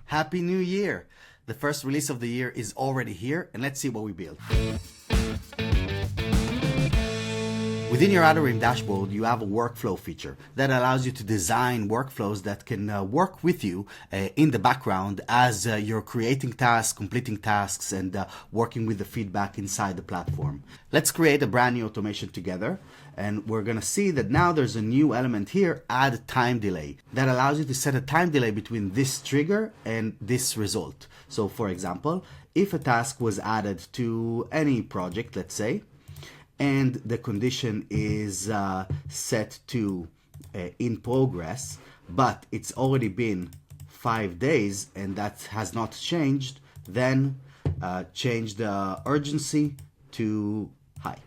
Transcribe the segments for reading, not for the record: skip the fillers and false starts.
Happy New Year! The first release of the year is already here, and let's see what we built. Within your Atarim dashboard, you have a workflow feature that allows you to design workflows that can work with you in the background as you're creating tasks, completing tasks, and working with the feedback inside the platform. Let's create a brand new automation together, and we're going to see that now there's a new element here, add time delay, that allows you to set a time delay between this trigger and this result. So for example, if a task was added to any project, let's say, and the condition is set to in progress, but it's already been 5 days and that has not changed, then change the urgency to high,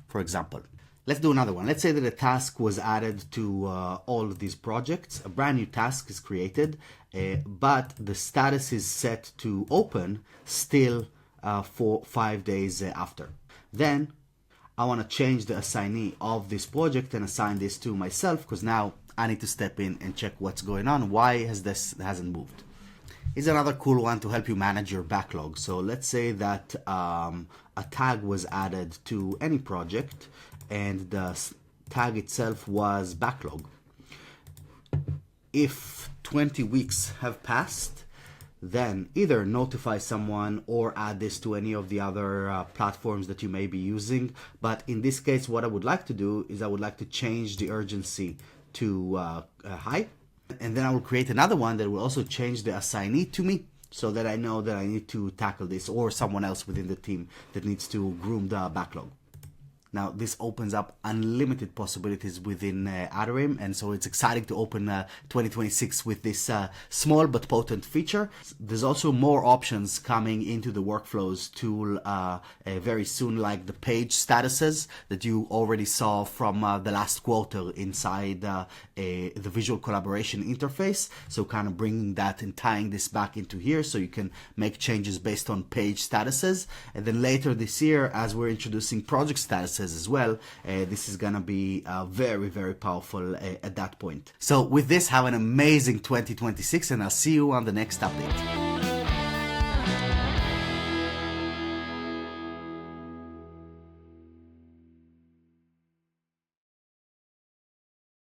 for example. Let's do another one. Let's say that a task was added to all of these projects. A brand new task is created, but the status is set to open still for 5 days after. Then I want to change the assignee of this project and assign this to myself, because now I need to step in and check what's going on. Why has this hasn't moved? Here's another cool one to help you manage your backlog. So let's say that a tag was added to any project and the tag itself was backlog. If 20 weeks have passed, then either notify someone or add this to any of the other platforms that you may be using. But in this case, what I would like to do is I would like to change the urgency to high. And then I will create another one that will also change the assignee to me, so that I know that I need to tackle this, or someone else within the team that needs to groom the backlog. Now, this opens up unlimited possibilities within Atarim, and so it's exciting to open 2026 with this small but potent feature. There's also more options coming into the workflows tool very soon, like the page statuses that you already saw from the last quarter inside the visual collaboration interface. So kind of bringing that and tying this back into here so you can make changes based on page statuses. And then later this year, as we're introducing project statuses as well, this is gonna be very, very powerful at that point. So with this, have an amazing 2026, and I'll see you on the next update.